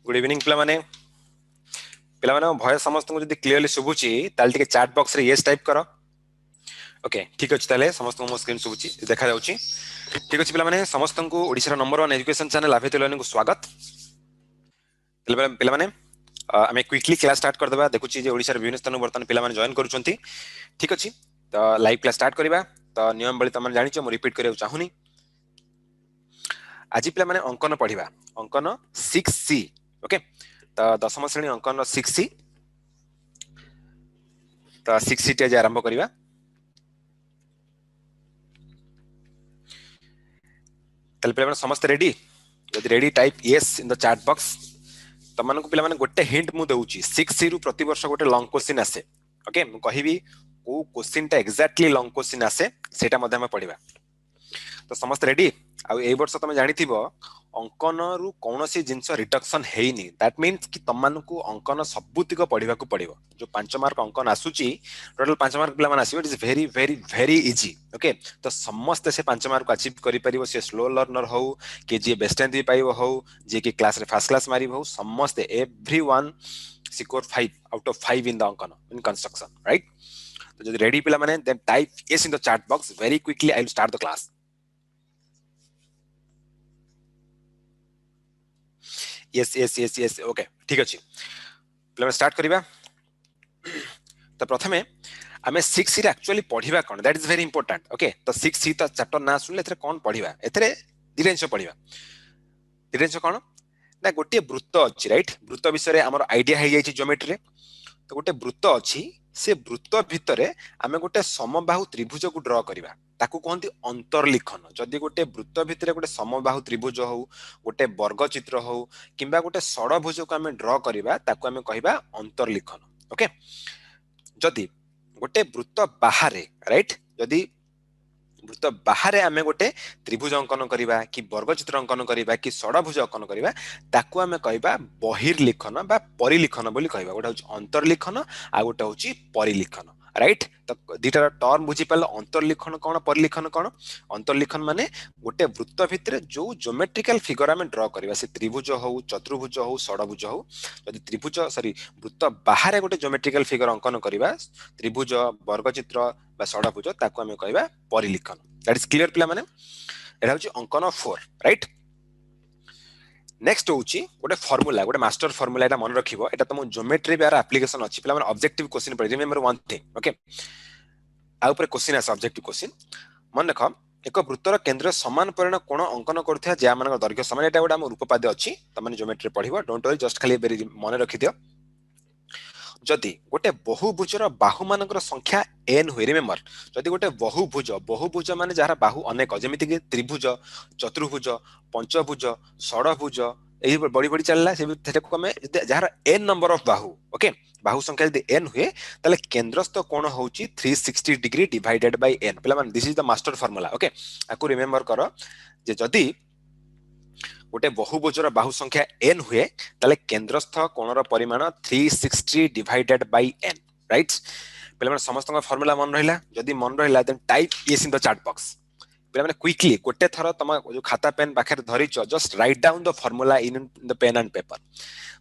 Good evening पिला माने भय समस्त को जदी क्लियरली सुबुची ताल टिके चैट बॉक्स रे यस टाइप करो। ओके ठीक अछि ताले समस्त को स्क्रीन सुबुची देखा जाउची। ठीक अछि पिला माने समस्त को ओडिसा नंबर 1 एजुकेशन चैनल लाभेत लर्निंग को स्वागत। पिला माने आमे क्विकली क्लास स्टार्ट कर देबा। देखुची जे ओडिसा रे विभिन्न स्थान वर्तमान पिला माने जॉइन करूचंती। ठीक अछि तो लाइव क्लास स्टार्ट करबा। तो नियम बळी तमन जानिछ मु रिपीट करियो चाहुनी। आज पिला माने अंकन पढिबा अंकन 6C। ओके तो दशम श्रेणी अंकन 6C तो 6C टे आज आरंभ करिबा। तले पिला माने समस्त रेडी यदि ready type yes in the chat box. तमन को पिला माने गोटे हिंट मु दउची 6C रु प्रति वर्ष गोटे लॉन्ग क्वेश्चन आसे। ओके मु कहिबी को क्वेश्चन टा एक्जेक्टली लॉन्ग क्वेश्चन आसे सेटा मध्ये हम पढिबा। तो समस्त रेडी आ ए वर्ष तमे जानिथिबो अंकन रु कोनोसी जिंस रिडक्शन हेइनी। दैट मीन्स कि तमन को अंकन सबुतिक पढिबा को पडिबो। जो 5 मार्क अंकन आसुची टोटल 5 मार्क पिला माने आसीबो। It is very very very easy. Okay तो समस्त से 5 मार्क अचीव करि परिबो। से स्लो लर्नर हो कि जे बेस्ट दी पाइबो हो जे कि क्लास रे फर्स्ट क्लास मारिबो हो समस्त everyone secure 5 out of 5 in the अंकन इन कंस्ट्रक्शन राइट। तो जदि रेडी पिला माने then type yes in the chat box. Very quickly I will start the class. Yes yes yes yes okay ठीक अछि पिला स्टार्ट करिबा। तो प्रथमे आमे 6C रे एक्चुअली पढिबा कोन that is very important. Okay तो 6C तो चैप्टर ना सुनले एथरे कोन पढिबा एथरे दिरेंश पढिबा। दिरेंश कोन ना गोटे वृत्त अछि राइट। वृत्त विषय रे हमर आईडिया हे जायछि ज्योमेट्री रे। तो गोटे वृत्त अछि से वृत्त भितरे आमे गोटे समबाहु त्रिभुज को ड्रा करिबा ताकू कहंती अंतर्लिखन। जदि गोटे वृत्त भितरे गोटे समबाहु त्रिभुज हो गोटे वर्ग चित्र हो किंबा गोटे षडभुज को आमे ड्रा करिबा ताकू आमे कहिबा अंतर्लिखन। ओके जदि गोटे वृत्त बाहरे राइट जदि वृत्त बाहरे आमे गोटे त्रिभुज अंकन करिबा कि वर्ग चित्र अंकन करिबा कि षडभुज अंकन करिबा ताकू आमे कहिबा बहिर्लिखन बा परिलिखन बोली कहिबा। गोटे होची अंतर्लिखन आ गोटे होची परिलिखन राइट। तो दुटा टर्म बुझी पालो अंतर्लिखन कोन परिलिखन कोन। अंतर्लिखन माने गोटे वृत्त भितरे जो ज्योमेट्रिकल फिगर आमे ड्रा करिबा से त्रिभुज हो चतुर्भुज हो षडभुज हो जदि त्रिभुज सॉरी वृत्त बाहरे गोटे ज्योमेट्रिकल फिगर अंकन करिबा त्रिभुज वर्ग चित्र बा षडभुज ताकू आमे कहिबा परिलिखन। दैट इज क्लियर पिला माने एटा होची अंकन 4 राइट। नेक्स्ट होची गोटे फार्मूला गोटे मास्टर फार्मूला एटा मन रखिबो। एटा तम ज्योमेट्री बार एप्लीकेशन अछि पिला माने ऑब्जेक्टिव क्वेश्चन पर रिमेंबर वन थिंग। ओके आ ऊपर क्वेश्चन आस ऑब्जेक्टिव क्वेश्चन मन रख एक वृत्तर केंद्र समान परिमाण कोण अंकन करथि जे मान दैर्घ्य समान। एटा गोटे हम रूपपाद्य अछि तमने ज्योमेट्री पढिबो डोंट वरी जस्ट खाली मन रखि दियो। जदि गोटे बहुभुजर बाहु मानकर संख्या n हुए रिमेंबर जदि गोटे बहुभुज माने जहार बाहु अनेक जेमिति कि त्रिभुज चतुर्भुज पंचभुज षडभुज एही बड़ी बड़ी चलला से को हमें जहार n number of Bahu okay बाहु संख्या यदि n हुए ताले केंद्रस्थ कोण होची 360 डिग्री डिवाइडेड बाय n। पिला माने this is the master formula. Okay आकु रिमेंबर करो जे जदि गोटे बहुभुजर बाहु संख्या n हुए ताले केंद्रस्थ कोणर परिमाण 360 डिवाइडेड बाय n राइट। पिला माने समस्त का फार्मूला मन रहिला जदि मन रहिला then type yes in the chat box. पिला माने क्विकली गोटे थरो तम जो खाता पेन पाखर धरिचो just write down the formula in the pen and paper.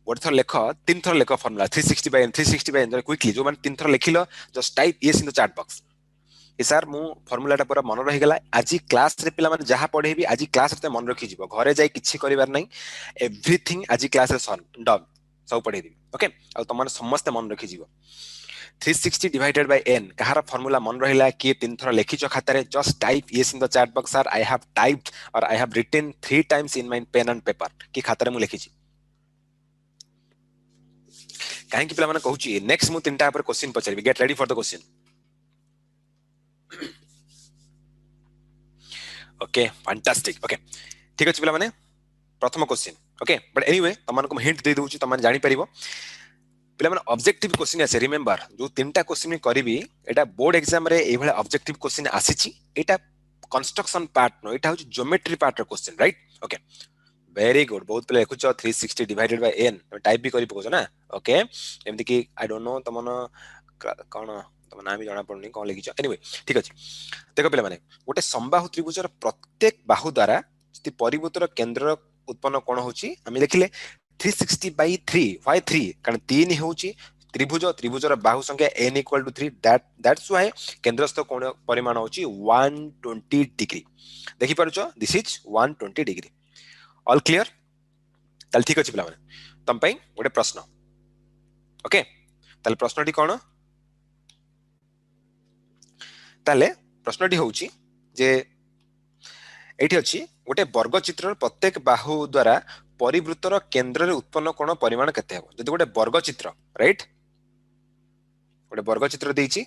गोटे थर लेख तीन थर लेख फार्मूला 360 बाय n क्विकली जो माने तीन थर लिखिलो just type yes in the chat box. Sir मु फार्मूला पूरा मन रही गला। आज क्लास रे पिला माने जहा पढेबी आज क्लास रे मन रखि जीवो घरे जाई किछि करिवार नै एवरीथिंग आज क्लास रे सन डन सब पढे दी। ओके आ तमन समस्त मन रखि जीवो 360 डिवाइडेड बाय n कहार फार्मूला मन रहिला कि तीन थर लिखिचो खाता रे just type yes in the chat box. Sir I have typed और I have written 3 times in my pen and paper कि खाता रे मु लिखिची काहे कि पिला माने कहूची नेक्स्ट मु तीनटा पर क्वेश्चन पचारिबी। Get ready for the question. Okay fantastic. Okay ठीक अछि पिला माने प्रथम क्वेश्चन। ओके बट एनीवे तमन को हिंट दे दूची तमन जानि परिबो। पिला माने ऑब्जेक्टिव क्वेश्चन आसे रिमेंबर जो तीनटा क्वेश्चन करबी एटा बोर्ड एग्जाम रे एभले ऑब्जेक्टिव क्वेश्चन आसीची। एटा कंस्ट्रक्शन पार्ट नो एटा होची ज्योमेट्री पार्ट रो question right. Okay very good बहुत पिला लिखुचो 360 डिवाइडेड बाय n टाइप भी करि पकोछ ना। ओके एमति कि आई डोंट नो तमन कोन तम नाम भी जाना पड़नी कोन लिखिचो एनीवे ठीक अछि। देखो पिला माने गोटे समबाहु त्रिभुजर प्रत्येक बाहु द्वारा जति परिबृतर केंद्र उत्पन्न कोण होची हम देखिले 360 by 3 why 3 कारण 3 होउची त्रिभुज त्रिभुजर बाहु संख्या n equal to 3 that's why केंद्रस्थ कोण परिमाण होची 120 डिग्री देखि पारुचो this is 120 degree all clear ताल ठीक अछि पिला माने तम पई गोटे प्रश्न ओके ताल प्रश्नटी कोन ताले प्रश्नटी होउची जे एठी अछि गोटे वर्ग चित्र प्रत्येक बाहु द्वारा परिवृत्तर केंद्र रे उत्पन्न कोण परिमाण केते हो जदि गोटे वर्ग चित्र राइट गोटे वर्ग चित्र देइची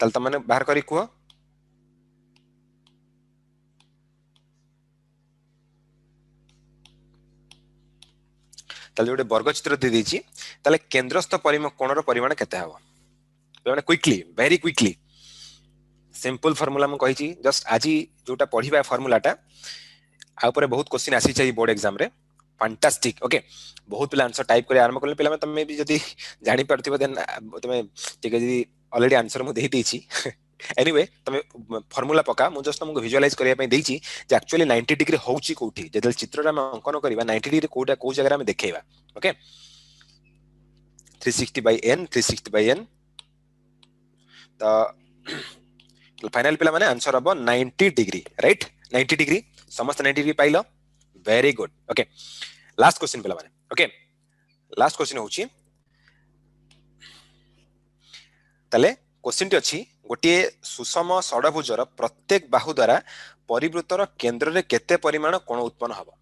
ताल त माने बाहर करी कुह ताले गोटे वर्ग चित्र दे देइची ताले केंद्रस्थ परिमाण कोणर परिमाण केते हो माने quickly very quickly simple formula म कहिची जस्ट आजी जोटा पढिबा फार्मूलाटा आ ऊपर बहुत क्वेश्चन आसी छै बोर्ड एग्जाम रे फैंटास्टिक ओके बहुत पिला आंसर टाइप करे आरंभ करले पिला में तमे भी जदी जानि परथिबो देन तमे ठीक है जदी ऑलरेडी आंसर मु देहि देछि एनीवे तमे फार्मूला पका मु जस्ट तुमको विजुअलाइज करिया पई देछि जे एक्चुअली 90 डिग्री होउची कोठी जदल चित्ररा में अंकन करबा 90 डिग्री कोटा को जगह में देखेबा okay 360 by n 360 by n तो फाइनल पिला माने आंसर हबो 90 डिग्री राइट 90 डिग्री समस्त 90 degree pilo very good okay last question पिला माने ओके लास्ट क्वेश्चन होची तले क्वेश्चन टी अछि गोटे सुषम षडभुजर प्रत्येक बाहु द्वारा परिवृत्तर केंद्र रे केते परिमाण कोण उत्पन्न हबो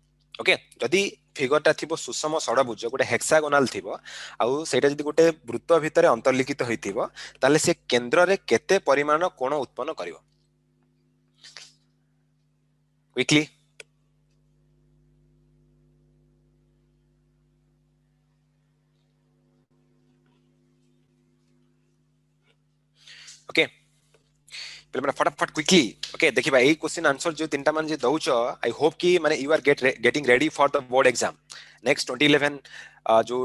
ओके जदी फिगरटा थिबो सुषम षडभुज गोटे हेक्सागोनाल थिबो आउ सेटा जदी गोटे वृत्त भितरे अंतर्लिखित होइथिबो ताले से केंद्र रे केते परिमाण कोण उत्पन्न करिवो क्विकली ओके पहले मैंने फटाफट क्विकली ओके देखिबा एई क्वेश्चन आंसर जो तीनटा मान जे दउचो आई होप कि माने you are getting ready for the board exam next 2011 जो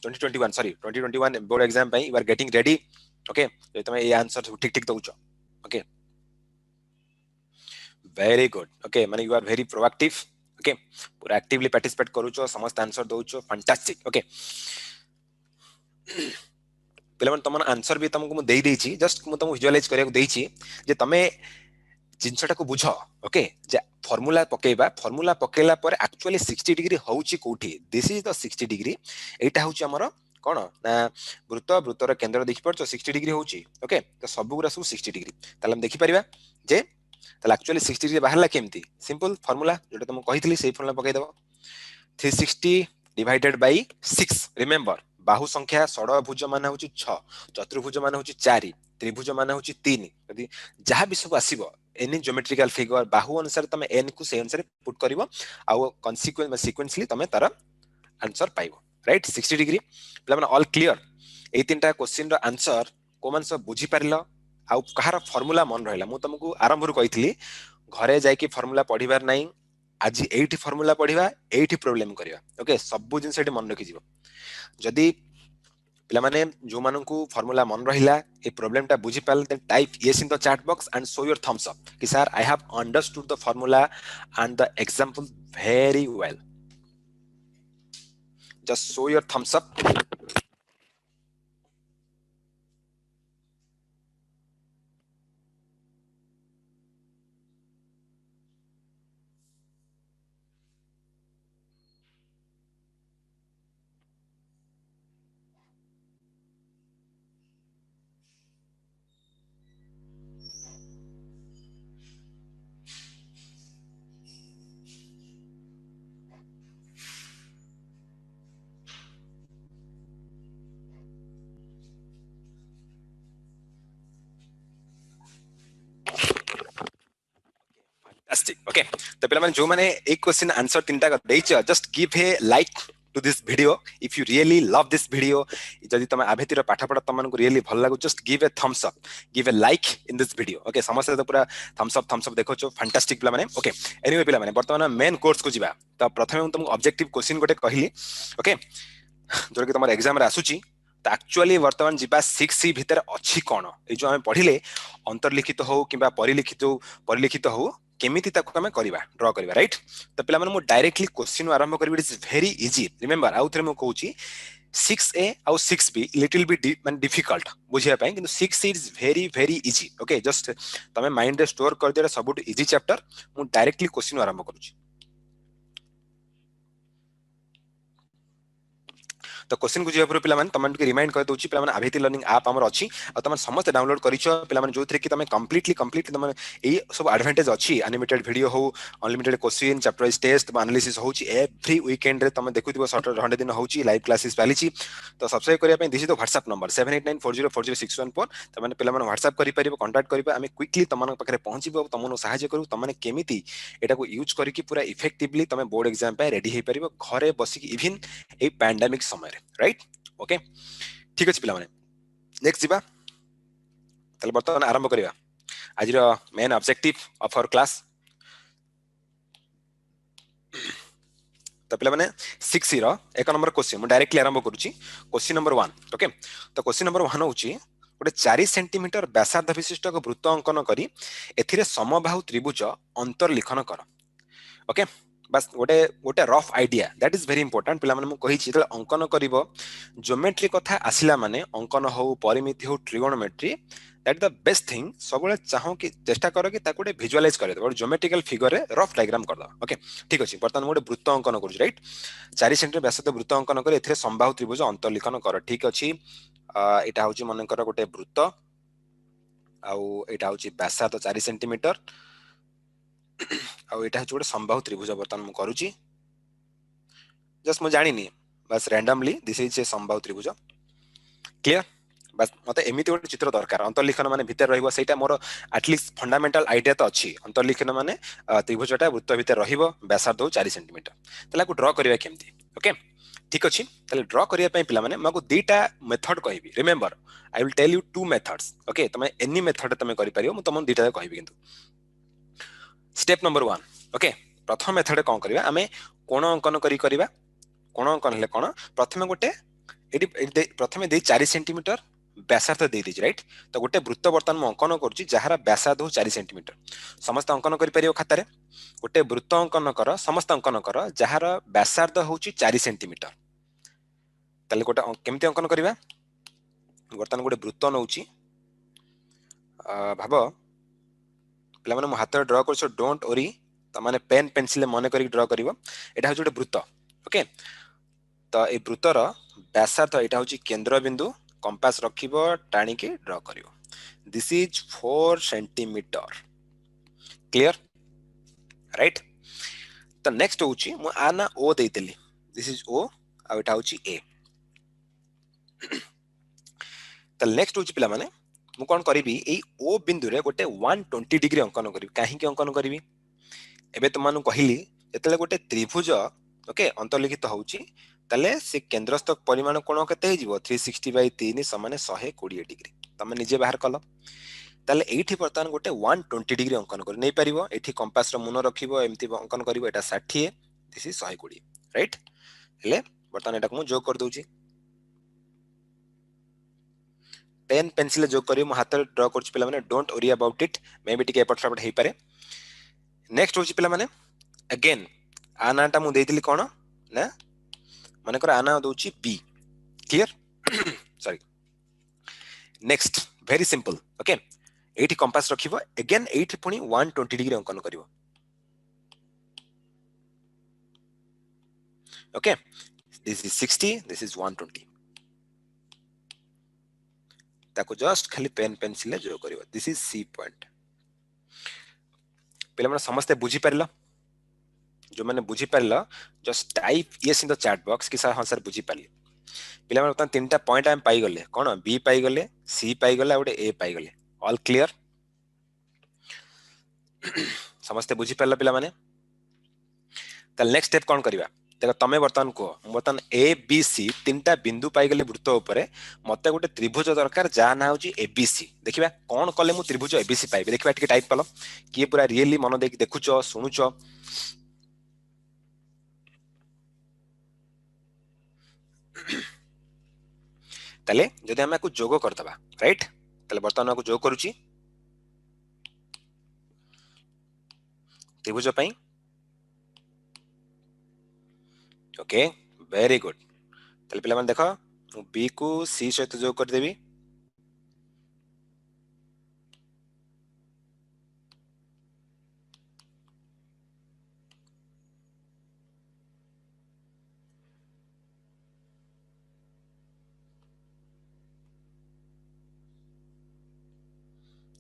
2021 सॉरी 2021 बोर्ड एग्जाम पई you are getting ready okay जे तमे ए आंसर ठीक ठीक दउचो ओके वेरी गुड ओके माने you are very proactive okay पूरा एक्टिवली पार्टिसिपेट करूचो समस्त आंसर दउचो फैंटास्टिक ओके पहले मन तमन आंसर भी तुमको मु देई देछि जस्ट मु तुमको विजुअलाइज करिया देछि जे तमे जिनसटा को बुझ ओके जे फार्मूला पकेला पर एक्चुअली 60 डिग्री होउची कोठी दिस इज द 60 डिग्री एटा होउची हमर कोन ना वृत्तर केंद्र देखि परछो 60 डिग्री होउची ओके तो सब गुरा सब 60 डिग्री ताले हम देखि परिबा जे ताले एक्चुअली 60 डिग्री बाहरला केमती सिंपल फार्मूला जोटा तुम कहितली सेही फार्मूला पकै देबो 360 डिवाइडेड बाय 6 रिमेंबर बाहु संख्या षडभुज मान होची 6 चतुर्भुज मान होची 4 त्रिभुज मान होची 3 यदि जहां भी सब आसीबो एनी ज्योमेट्रिकल फिगर बाहु अनुसार तमे n को से अनुसार पुट करिवो आउ कॉन्सिक्वेंस सीक्वेंसली तमे तार आंसर पाइबो राइट 60 डिग्री प्ले माने ऑल क्लियर ए तीनटा क्वेश्चन रो आंसर को मान सब बुझी पारिलो आउ कहार फार्मूला मन रहला मु तुमको आरंभ रु कहितली घरे जाय कि फार्मूला पढिबार नाही आज एठी फार्मूला पढिबा एठी प्रॉब्लम करिवा ओके सब जिंस एठी मन रखि जीवो जदि पिला माने जो माननकु फार्मूला मन रहिला ए प्रॉब्लम टा बुझी पाल then type yes in the chat box and show your thumbs up कि sir I have understood the formula and the example very well just show your thumbs up okay तो पिला माने जो माने एक क्वेश्चन आंसर तीनटा देइछ just give a like to this video if you really love this video जदि तमे आभेतिर पाठ पढ तमन को रियली भल लागो just give a thumbs up give a like in this video okay समस्त तो पूरा थम्स अप देखो छो फैंटास्टिक पिला माने ओके एनीवे पिला माने वर्तमान मेन कोर्स को जिबा तो प्रथमे हम तुमको ऑब्जेक्टिव क्वेश्चन गोटे कहली ओके जोर कि तमर एग्जाम रे आसुची तो एक्चुअली वर्तमान जिबा 6 भीतर अछि कोन ए जो हम पढिले अंतर्लिखित हो किबा परिलिखित हो केमिति ताको हमें करबा ड्रा करबा राइट तो पिला माने मु डायरेक्टली क्वेश्चन आरंभ करबी it is very easy remember आउ थरे मु कहूची 6A आउ 6B लिटिल बिट माने डिफिकल्ट बुझिया पई किंतु 6 is very very easy okay just तमे माइंड रे स्टोर कर देला सबुट इजी चैप्टर मु डायरेक्टली क्वेश्चन आरंभ करूची तो क्वेश्चन को जेपर पिला माने तमन के रिमाइंड कर दोची पिला माने आभिति लर्निंग ऐप हमर अछि आ तमन समस्त डाउनलोड करिछो पिला माने जोथरे कि तमे कंप्लीटली तमन एई सब एडवांटेज अछि एनिमेटेड वीडियो हो unlimited question chapter wise test analysis होची एवरी वीकेंड रे तमे देखुथिबो सैटरडे 100 दिन होची लाइव क्लासेस पालिची तो सब्सक्राइब करिया पे this is the WhatsApp number 7894040614 तमन पिला माने व्हाट्सएप करि परिबो कांटेक्ट करिबो आमे क्विकली तमन पाखरे पहुंचीबो तमन सहायता करू तमने केमिति एटा को यूज करी कि पूरा इफेक्टिवली तमे बोर्ड एग्जाम पे रेडी हे परिबो घरे बसी कि इवन ए पैंडेमिक समय राइट ओके ठीक अछि पिला माने नेक्स्ट जिबा तले बर्तमान आरंभ करिया आज रो main objective of our class तो पिला माने 6 रो एक नंबर क्वेश्चन मु डायरेक्टली आरंभ करूची क्वेश्चन नंबर 1 ओके तो क्वेश्चन नंबर 1 होची गोटे 4 सेंटीमीटर व्यासार्ध विशिष्ट एक वृत्त अंकन करी एथिरे समबाहु त्रिभुज अंतर्लिखन कर ओके बस गोटे गोटे rough idea that is very important पिला माने मु कहि छी अंकन करिवो ज्योमेट्री कथा आसिला माने अंकन हो परिमिति हो trigonometry that the best thing सबले चाहो कि चेष्टा करो कि ताको विजुअलाइज करे दो ज्योमेट्रिकल फिगर रे रफ डायग्राम कर दो ओके ठीक अछि बर्तमान गोटे वृत्त अंकन करू राइट 4 सेंटीमीटर व्यासार्ध वृत्त अंकन करे एथिरे समबाहु त्रिभुज अंतर्लिखन कर ठीक अछि एटा होची मनकर गोटे वृत्त आउ एटा होची व्यासार्ध 4 सेंटीमीटर आउ एटा होची गोटे समबाहु त्रिभुज बर्तमान मु करूची जस्ट मु जानिनी बस रैंडमली दिस इज ए समबाहु त्रिभुज क्लियर बस मते एमिति गोटे चित्र दरकार अंतर्लिखन माने भीतर रहइबो सेटा मोर एटलीस्ट फंडामेंटल आइडिया तो अछि अंतर्लिखन माने त्रिभुजटा वृत्त भीतर रहिबो व्यासार्ध 4 सेंटीमीटर तला को ड्रा करिया केमती ओके ठीक अछि तले ड्रा करिया पई पिला माने मको दुईटा मेथड कहबी remember I will tell you two methods okay तमे एनी मेथड तमे करि परियो मु तमन दुईटा कहबी किंतु स्टेप नंबर 1 ओके प्रथम मेथड कोन करबा आमे कोण अंकन करिबा कोण अंकन ले कोन प्रथमे गोटे एडी प्रथमे दे 4 सेंटीमीटर व्यासार्ध दे दिज राइट तो गोटे वृत्त वर्तमान म अंकन करछि जहार व्यासार्ध 4 सेंटीमीटर समस्त अंकन करि परियो खातारे गोटे वृत्त अंकन कर समस्त अंकन कर जहार व्यासार्ध होछि 4 सेंटीमीटर तले गोटे केमति अंकन करिबा वर्तमान गोटे वृत्त नउछि भाबो पिला माने म हाथ ड्रा करछो डोंट वरी त माने पेन पेंसिल मने करी ड्रा करिवो एटा होछि गोटे वृत्त ओके तो ए वृत्तर व्यासार्ध एटा होछि केंद्र बिंदु कंपास रखिबो टाणी के ड्रा करिवो this is 4 centimetre clear right तो नेक्स्ट होछि मु आना ओ देइतली दिस इज ओ आ एटा होछि ए तो नेक्स्ट होछि पिला माने मु कोन करिवि एई ओ बिंदु रे गोटे 120 डिग्री अंकन करिवि काहे के अंकन करिवि एबे तुम मानु कहिली जेतले गोटे त्रिभुज ओके अंतर्लिखित होउची तले से केंद्रस्थ परिमाण कोण केते हे जिवो 360/3 समान 120 डिग्री तमे निजे बाहर कलो तले एठी वर्तमान गोटे 120 डिग्री अंकन कर नै परिबो एठी कंपास रो मुन रखिबो एम्ति अंकन करिवो एटा 60 दिस इज 120 राइट हेले वर्तमान एटा को जोग कर दोउची पेन पेंसिल जोग करियो म हाथ ड्रा करछ पिला माने don't worry about it may be टिके एपट सपट हे पारे नेक्स्ट होची पिला माने अगेन आनाटा मु देइतली कोन ना माने कर आना दोची be clear sorry next very simple okay एठी कंपास रखिबो अगेन एठी पुनी 120 डिग्री अंकन करिवो okay this is 60 this is 120 ताको जस्ट खाली पेन पेंसिल जो करिवो दिस इज सी पॉइंट पिला माने समस्त बुझी परलो जो मैंने बुझी पारल just type yes in the chat box कि सर हां सर बुझी पारली पिला माने तीनटा पॉइंट हम पाई गले कोन बी पाई गले सी पाई गले और ए पाई गले ऑल क्लियर समस्त बुझी पारल पिला माने त नेक्स्ट स्टेप कोन करबा देखो तमे वर्तमान ए बी सी तीनटा बिंदु पाई गले वृत्त ऊपर मते गोटे त्रिभुज दरकार जा ना होची एबीसी देखिबा कोन कले मु त्रिभुज एबीसी पाइबे देखिबा टिके टाइप कलो कि पूरा रियली मन देख देखुचो सुनुचो तले जदि हम को जोग करतबा राइट तले वर्तमान को जोग करूची त्रिभुज पई ओके वेरी गुड तले पिला मन देखो मु बी को सी सहित जोग कर देबी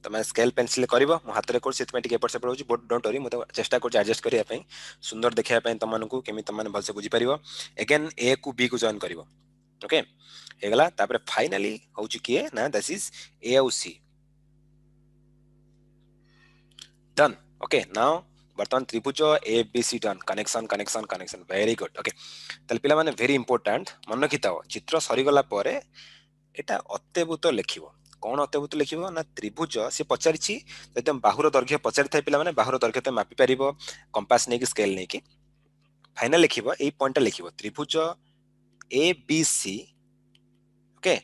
तमे स्केल पेंसिल करिवो मो हाथ रे कोड सेत में टिके एपट सेपट होची बट डोंट वरी मते चेष्टा कर एडजस्ट करिया पई सुंदर देखिया पई तमन को केमि तमन भल से बुझी परिवो अगेन ए को बी को जॉइन करिवो ओके हेगला तापर फाइनली होची किए ना दिस इज ए और सी डन ओके नाउ बर्तमान त्रिभुज A B C done connection connection connection very good okay तले पिला माने वेरी इंपोर्टेंट मन रखिताओ चित्र सरी गला परे एटा अत्यभूत लिखिबो कौन अत्यभूत लिखिबो ना त्रिभुज से पचारिछि जदि हम बाहुर दैर्घ्य पचारि थाइ पिला माने बाहुर दैर्घ्य तो मापि परिबो कंपास नै कि स्केल नै कि फाइनल लिखिबो एई पॉइंट लिखिबो त्रिभुज ए बी सी ओके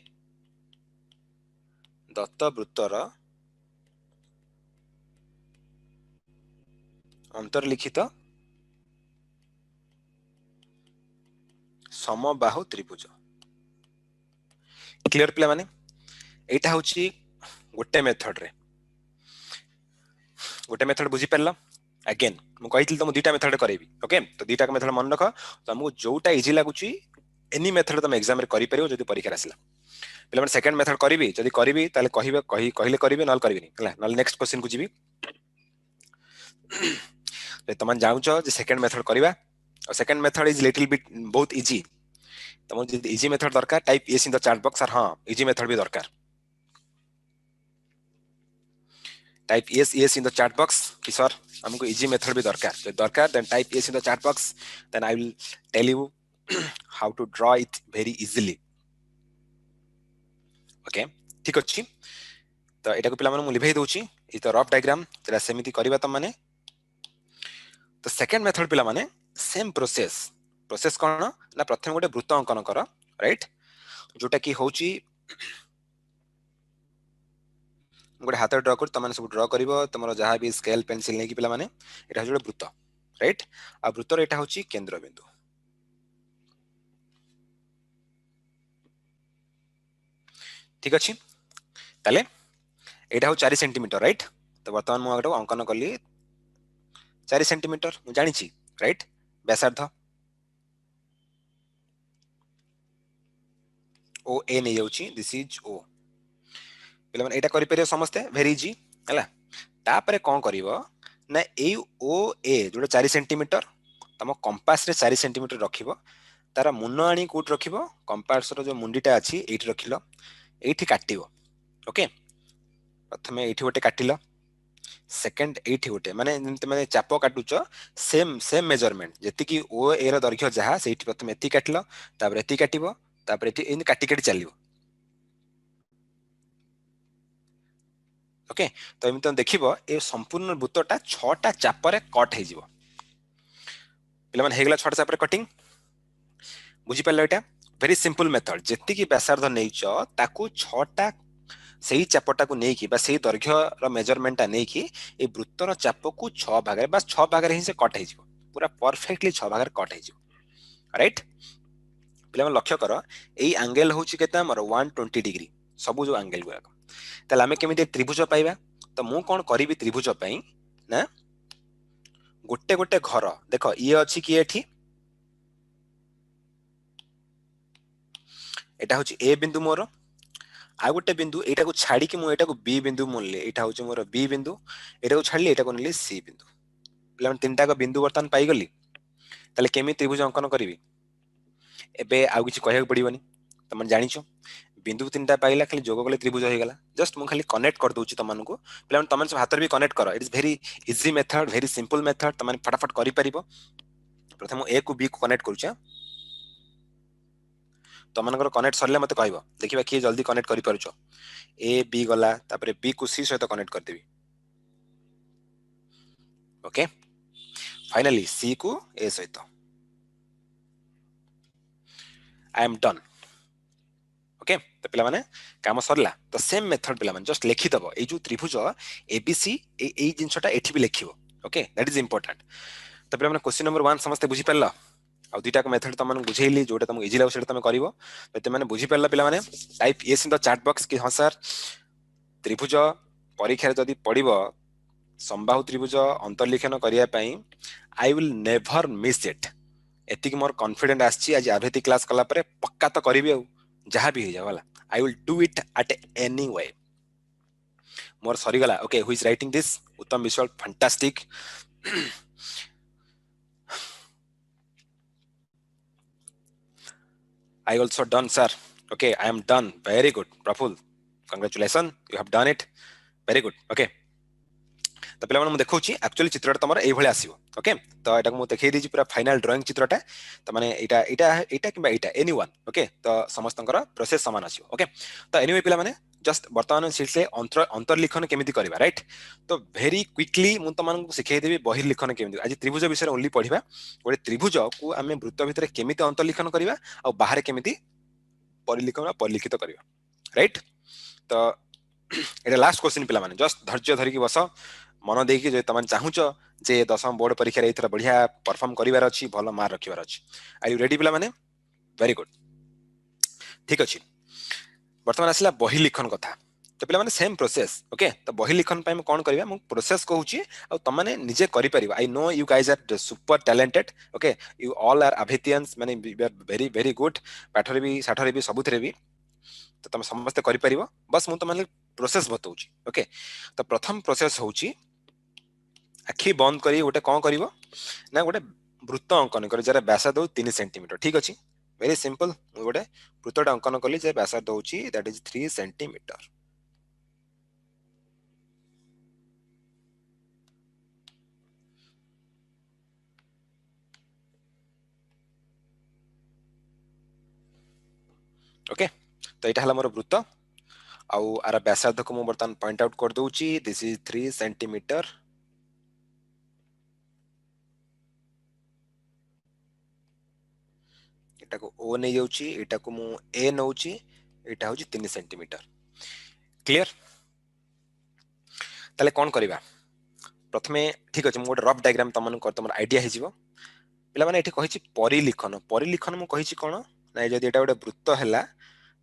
दत्त वृत्तर अंतर्लिखित समबाहु त्रिभुज क्लियर पिला माने एटा होची गोटे मेथड बुझी परला अगेन मु कहितल तुम दुटा मेथड करेबी ओके तो दुटा मेथड मन रख तुमको जोटा इजी लागुची एनी मेथड तुम एग्जाम रे करि परियो जदि परीक्षा आसला पिला माने सेकंड मेथड करिबी जदि करिबी ताले कहिले करिबे नल करिबिनी हला नल नेक्स्ट क्वेश्चन को जीबी तुम जाउछ जे सेकंड मेथड करिबा और second method is little bit बहुत इजी तुम जदि इजी मेथड दरकार type yes in the chat box और हां इजी मेथड भी दरकार type yes in the chat box कि सर हमको इजी मेथड भी दरकार then type yes in the chat box then I will tell you how to draw it very easily okay ठीक अछि तो एटा को पिला माने मु लिभाई दोची इ तो रफ डायग्राम तेरा सेमिति करबा त माने तो सेकंड मेथड पिला माने सेम प्रोसेस कोन ना प्रथम गोटे वृत्त अंकन कर राइट जोटा की होची गोटे हाथ ड्र कर तुम सब ड्र कर तुम जहाँ भी स्केल पेंसिल नहीं कि पिला माने एटा होची वृत्त राइट आ वृत्तर एटा होची केंद्र बिंदु ठीक अछि ताले एटा हो 4 सेंटीमीटर राइट तो वर्तमान मु आगो अंकन कली 4 सेंटीमीटर मु जानि छी राइट व्यासार्ध ओ ए नै जाउची दिस इज ओ पिला माने एटा करि परियो समस्ते वेरी इजी हला तापरे कोन करिवो ना ए ओ ए जोटा 4 सेंटीमीटर तम कंपास रे 4 सेंटीमीटर रखिबो तारा मुन आनी कोट रखिबो कंपास रो जो मुंडीटा अछि एठी रखिलो एठी काटिबो ओके प्रथमे एठी गोटे काटिलो सेकंड एठी गोटे माने चाप काटुच सेम मेजरमेंट जेति की ओ ए रो दैर्घ्य जहा सेठी प्रथमे एति काटलो तापर एति काटिबो तापर एति इन काटी काटी चलिबो ओके तो एमि तुम देखिबो ए संपूर्ण वृत्तटा 6टा चापरे कट हे जिवो पिला माने हेगला 6टा चापरे कटिंग बुझी पाले एटा वेरी सिंपल मेथड जेति की व्यासार्ध नैच ताकू 6टा सेही चापटा को नै की बा सेही दैर्घ्य रो मेजरमेंट ता नै की ए वृत्तर चाप को 6 भाग रे बस 6 भाग रे ही से कट हे जिवो पूरा परफेक्टली 6 भाग रे कट हे जिवो राइट पिला माने लक्ष्य करो एई एंगल होची केता हमर 120 डिग्री सब जो एंगल गुरा ताले हमें केमिते त्रिभुज पाइबा तो मु कोन करिवि त्रिभुज पई ना गोटे गोटे घर देखो ये अछि कि एठी एटा होची ए बिंदु मोर आ गोटे बिंदु एटा को छाड़ी कि मु एटा को बी बिंदु मोलले एटा होची मोर बी बिंदु एटा को छाड़ली एटा को नेली सी बिंदु पिला माने तीनटा को बिंदु वर्तन पाई गली ताले केमि त्रिभुज अंकन करिवि एबे आ किछि कहय पड़िबनी तमन जानिछो बिंदु तीनटा पाइला खाली जोग गले त्रिभुज हो गेला जस्ट मु खाली कनेक्ट कर दोची तमन को पिला माने तमन सब हाथ रे भी कनेक्ट करो it is very easy method very simple method तमन फटाफट करि परिबो प्रथम ए को बी को कनेक्ट करूचा तमनकर कनेक्ट सरले मते कहबो देखिबा कि जल्दी कनेक्ट करि परछो ए बी गला तापरे बी को सी सहित कनेक्ट कर देबी ओके फाइनली सी को ए सहित आई एम डन ओके तो पिला माने काम सरला तो सेम मेथड पिला माने जस्ट लिखि दबो ए जो त्रिभुज एबीसी ए जिंसटा एठी भी लिखिबो ओके दैट इज इंपोर्टेंट तो पे क्वेश्चन नंबर 1 समस्त बुझी पारला आ दुईटा मेथड तुम बुझेली जोटा तुमको इजी लगे तुम कर तो बुझी पार पे type yes in the chat box कि हाँ सर त्रिभुज परीक्षा जदि पड़ो संबाहु त्रिभुज अंतर्लिखन करने I will never miss it एति मोर कॉन्फिडेंट आछि आज आभेति क्लास कला परे पक्का तो करिवि आ जहां भी हो जाओ वाला I will do it at anyway मोर सरी गला okay who is writing this Uttam Biswal fantastic I also done, sir. Okay, I am done. Very good, Praful. Congratulations, you have done it. Very good. Okay. तो पे मुझे देखा actually चित्रटा तुम ये आसो ओके तो यहाँ मुझे देखी दी पूरा फाइनाल ड्रॉइंग चित्रटा तो मैंने यहाँ कि एनी वन ओके तो समस्त प्रोसेस सामान आसो ओके तो एनी पे मैंने जस्ट बर्तमान सीट्स अंतर्लिखन केमी करवा राइट तो भेरी क्विकली मुझे तुमको शिखेदेवी बहिर्लिखन केमी आज त्रिभुज विषय ओनली पढ़ा गोटे त्रिभुज को आम वृत्त भितर केमी अंतर्लिखन करवा आ बाहर केमी परिलिखन परिलिखित करवा राइट तो ये लास्ट क्वेश्चन पे जस्ट धैर्य धरिकी बस मन देकी जो तुम चाहूच जे दशम बोर्ड परीक्षा एथर बढ़िया परफॉर्म करिवार अछि भलो मार्क रखिवार अछि आर यू रेडी पिला माने वेरी गुड ठीक अछि वर्तमान आसला बही लिखन कथा तो पिला माने सेम प्रोसेस ओके तो बही लिखन पय कोन करबा मु प्रोसेस कहूची आ तुम माने निजे करि परिबा I know you guys are super talented okay you all are अभितियंस माने you are very very good पाठरे भी साठरे भी सबुथरे भी तो तुम समस्त करि परिबो बस मु तुम माने प्रोसेस बताउची ओके तो प्रथम प्रोसेस होची आखि बंद करी गोटे कौन कर ना गोटे वृत्त अंकन कर जार व्यासार्ध 3 सेंटीमीटर ठीक अच्छे वेरी सिंपल गोटे वृत्तटा अंकन कली जे व्यासार्ध होची दैट इज 3 सेंटीमीटर ओके तो यहाँ मोर वृत्त आउ आर व्यासार्ध को मुझे बर्तमान पॉइंट आउट कर दूची दिस इज 3 सेंटीमीटर एटा को ओ नहीं जाउची एटा को मु ए नउची एटा होची 3 सेंटीमीटर क्लियर ताले कोन करबा प्रथमे ठीक अछि मु गोटे रफ डायग्राम तमन कर तमर आईडिया हे जिवो पिला माने एठी कहिछि परिलिखन मु कहिछि कोन ना जदि एटा गोटे वृत्त हैला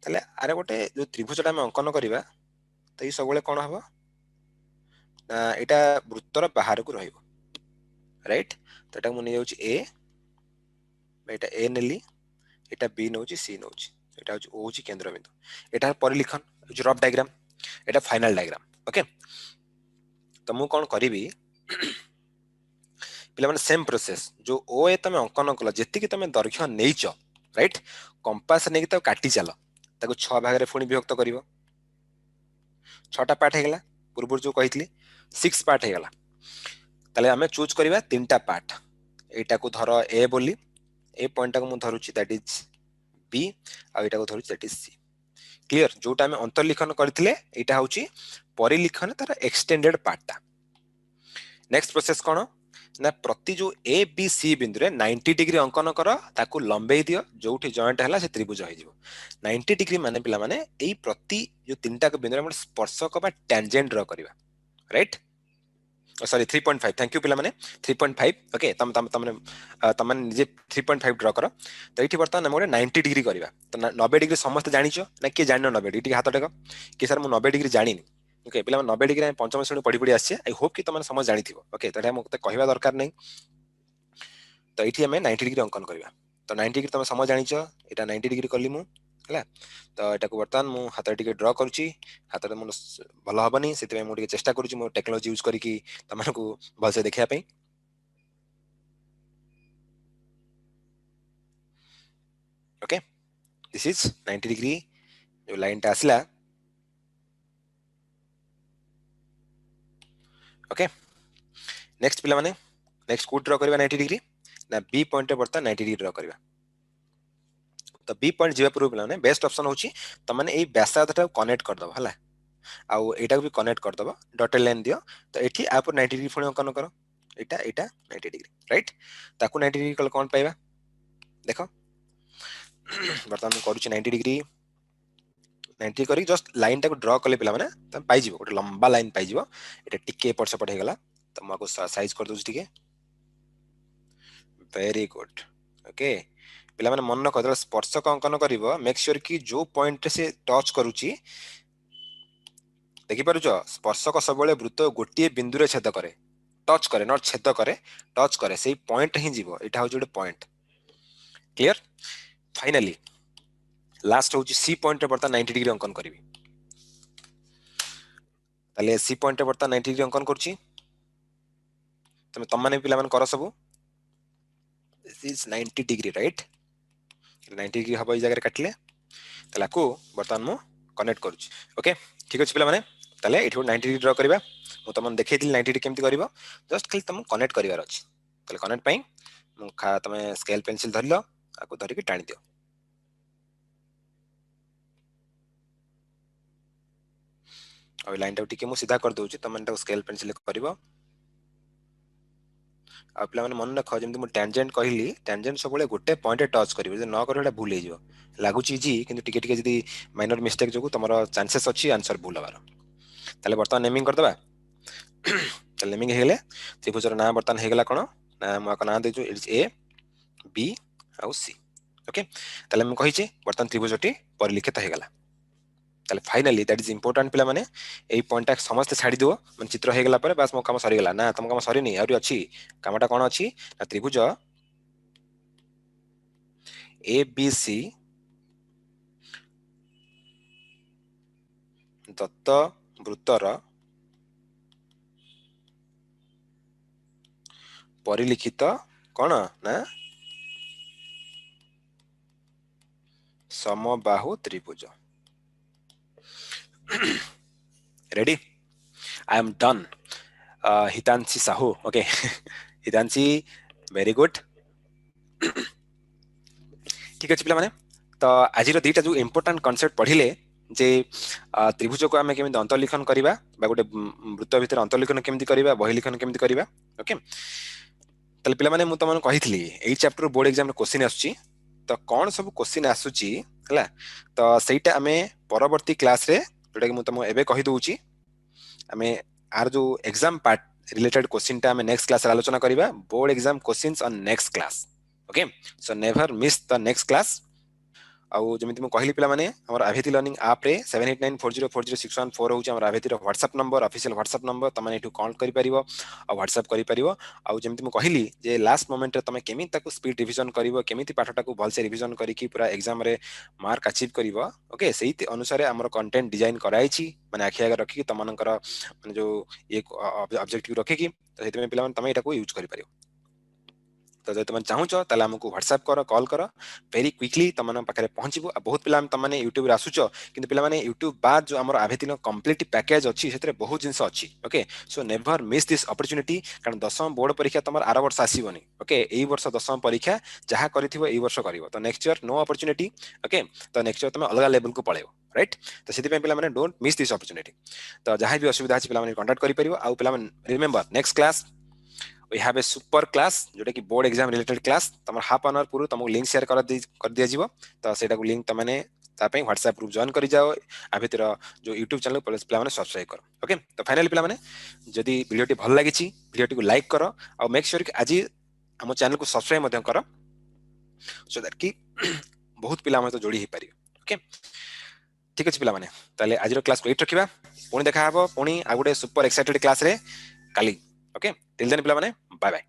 ताले आरे गोटे जो त्रिभुजटा हम अंकन करबा तो ये सब कोन हबो एटा वृत्तर बाहर को रहइबो राइट तो एटा मु नै जाउछि ए एटा ए नेली एटा बी नउछि सी नउछि एटा होछि ओ होछि केंद्र बिंदु एटा परिलिखन जो रफ डायग्राम एटा फाइनल डायग्राम ओके तो मु कोन करिवि पिला माने सेम प्रोसेस जो ओ ए तमे अंकन कला जेति कि तमे दैर्घ्य नेइछ राइट कंपास नेकी त काटी चलो ताको 6 भाग रे फुणी विभक्त करिवो 6टा पार्ट हेगला पूर्व जो कहितली 6 पार्ट हेगला ताले हमें चूज करबा तीनटा पार्ट एटा को धर ए बोली ए पॉइंट को मु धरुची दैट इज बी आ एटा को धरुची दैट इज सी क्लियर जोटा हमें अंतर्लिखन करथिले एटा होची परिलिखन तार एक्सटेंडेड पार्टटा नेक्स्ट प्रोसेस कोन ना प्रति जो ए बी सी बिंदु रे 90 डिग्री अंकन कर ताकू लंबेई दियो जोठी जॉइंट हला से त्रिभुज होई जिवो 90 डिग्री माने पिला माने एई प्रति जो तीनटा के बिंदु रे हम स्पर्शक बा टेंजेंट ड्रा करबा राइट सॉरी 3.5 थैंक यू पिला माने 3.5 ओके तम तम तमने तमन निजे 3.5 ड्रा करो तो एठी बर्तमान हम 90 डिग्री करबा तो 90 डिग्री समस्त जानिचो ना के जानिनो 90 डिग्री हाथ टेक कि सर मु 90 डिग्री जानिनी ओके पिला 90 डिग्री पंचम श्रेणी पढ़ी पढ़ी आसी आई होप कि तुम समझ जानी थी ओके तो मत कहवा दरकार नहीं तो ये आम 90 डिग्री अंकन करवा तो 90 डिग्री तुम समझ जानिच यहाँ 90 डिग्री कली मु है तो यहाँ को बर्तमान मु हाथ टे ड्र करुच्ची हाथ मोर भल हेनी से मुझे चेष्टा करुच्ची मो टेक्नोलोजी यूज करके तुमको भलसे देखापी ओके दिस इज 90 डिग्री जो लाइन टा आसला ओके नेक्स्ट पिला माने नेक्स्ट को ड्र करबा 90 डिग्री ना बी पॉइंट रे बर्तमान 90 डिग्री ड्र करबा तो बी पॉइंट जीवा पूर्व पिला माने बेस्ट ऑप्शन होची त माने एई व्यासार्धटा कनेक्ट कर दबो हला आउ एटा को भी कनेक्ट कर दबो डॉटेड लाइन दियो तो एठी आ पर 90 डिग्री फुणी अंकन करो एटा एटा 90 डिग्री राइट ताकू 90 डिग्री कल कोन पाइबा देखो बर्तमान करूची 90 डिग्री 90 करी जस्ट लाइन टा को ड्रा करले पिला माने त पाइ जिवो गोटे लंबा लाइन पाइ जिवो एटा टिके एपट सेपट हे गला तो मैं साइज कर दूँ ठीक वेरी गुड ओके पिला माने मन रख जब स्पर्शक अंकन करिवो मेक श्योर कि जो पॉइंट से टच करूची देखि पारुछ स्पर्शक सबले वृत्त गोटे बिंदु रे छेद करे टच करे नॉट छेद करे टच करे सेही पॉइंट ही जीवो एटा हो Jote point clear finally last होची सी पॉइंट रे बर्ता 90 डिग्री अंकन करिवि ताले सी पॉइंट रे बर्ता 90 डिग्री अंकन करची तम माने पिला मन कर सब this is 90 degree right 90 degree हबो ई जगह रे काटले ताला को बर्तमान मु कनेक्ट करूची ओके ठीक अछि पिला माने ताले एठो 90 डिग्री ड्रा करबा मु तमन देखैतिल 90 डिग्री केमति करबो जस्ट खाली तम कनेक्ट करिवार अछि ताले कनेक्ट पई मु तमे स्केल पेंसिल धरलो आको धरि के टाणी दियो और लाइन टा टिके मु सीधा कर दोची तमन टा स्केल पेंसिल करबो आ पिला माने मन रख जेमति मु टेंजेंट कहली टेंजेंट सबले गोटे पॉइंट टच करिवो जे न करो एटा भूल हेजिवो लागुची जी किंतु टिके टिके जदी माइनर मिस्टेक जोगु तमरो चांसेस अछि आंसर भूल हबार ताले बर्तमान नेमिंग कर दबा ताले नेमिंग हेले त्रिभुजर नाम बर्तमान हेगला कोन ना मु नाम देजु इट्स ए बी आउ सी ओके ताले मु कहिची बर्तमान त्रिभुजटी परिलिखित हेगला ताले फाइनली दैट इज इंपोर्टेंट पिला माने एई पॉइंट टा समस्त छाडी दियो मन चित्र हेगला परे बस मो काम सरी गेला ना तम काम सरी नहीं आउरी अछि कामटा कोन अछि ना त्रिभुज ए बी सी दत्त वृत्तर परिलिखित कोन ना समबाहु त्रिभुज ready I am done Hitanshi Sahu okay Hitanshi very good ठीक अछि पिला माने तो आज दीटा जो इंपोर्टेंट कॉन्सेप्ट पढ़िले जे त्रिभुज को आमे केमिति अंतर्लिखन करिबा बा गोटे वृत्त भितर अंतर्लिखन केमिति करिबा बहि लिखन केमिति करिबा ओके तले पिला माने मु तमन कहितली एई चैप्टर बोर्ड एग्जाम रे क्वेश्चन आसुची तो कौन सब क्वेश्चन आसुची हला तो सेटा आमे परवर्ती क्लास रे जोटा कि मु तम एबे कहि दोउची आमे आर जो एग्जाम पार्ट रिलेटेड क्वेश्चन टा आमे नेक्स्ट क्लास रे आलोचना करिबा board exam questions on next class okay so never miss the next class आउ जमिति मु कहली पिला माने हमर आभेति लर्निंग ऐप रे 7894040614 होउची हमर आभेति रो WhatsApp number official WhatsApp number तमाने एठु कांटेक्ट करि परिबो आ WhatsApp करि परिबो आउ जमिति मु कहली जे लास्ट मोमेंट रे तमे केमि ताकू स्पीड रिवीजन करिवो केमिति पाठटा को भल से रिवीजन करी की पूरा एग्जाम रे मार्क अचीव करिवो ओके सेही अनुसार हमर कंटेंट डिजाइन कराइछि माने आखि आगे रखी तमनकर माने जो एक ऑब्जेक्टिव रखी की तो हेतमे पिला माने तमे एटा को यूज करि परिबो तो जब तुम चाहूच ताले हमको व्हाट्सएप कर कॉल कर वेरी क्विकली तुम पाखे पहुंचबो बहुत पिला तुमने यूट्यूब रे आसुच किंतु पिला माने यूट्यूब बाद जो हमर आभेतिन कंप्लीट पैकेज अछि सेतरे बहुत जिंस अछि okay so never miss this opportunity कारण दशम बोर्ड परीक्षा तुम आर वर्ष आसीबनी ओके एई वर्ष दशम परीक्षा जहा करिथिबो एई वर्ष करिवो तो next year no opportunity okay तो नेक्स्ट ईयर तुम अलग लेवल को पळेबो राइट तो सेति पिला माने डोंट मिस दिस अपॉर्चुनिटी तो जहा भी असुविधा अछि पिला माने कांटेक्ट करि परिबो आ पिला माने remember next class we have a super class जोटा कि बोर्ड एग्जाम रिलेटेड क्लास तमर हाफ एन आवर पूर्व तुमको लिंक शेयर कर दिया जीवो तो सेटा को लिंक तमने तापे व्हाट्सएप ग्रुप जॉइन करि जाओ आ भितर जो यूट्यूब चैनल पिला माने सब्सक्राइब करो ओके तो फाइनली पिला माने जदी वीडियोटी भल लागिछि वीडियोटी को लाइक करो और मेक श्योर कि आज हम चैनल को सब्सक्राइब मध्यम करो सो दैट कि बहुत पिला हम तो जोड़ी ही पारि ओके ठीक अछि पिला माने ताले आज रो क्लास को एट रखिबा पुणी देखा हबो पुणी आ गुटे सुपर एक्साइटेड क्लास रे काली ओके टिल देन पिला माने बाय बाय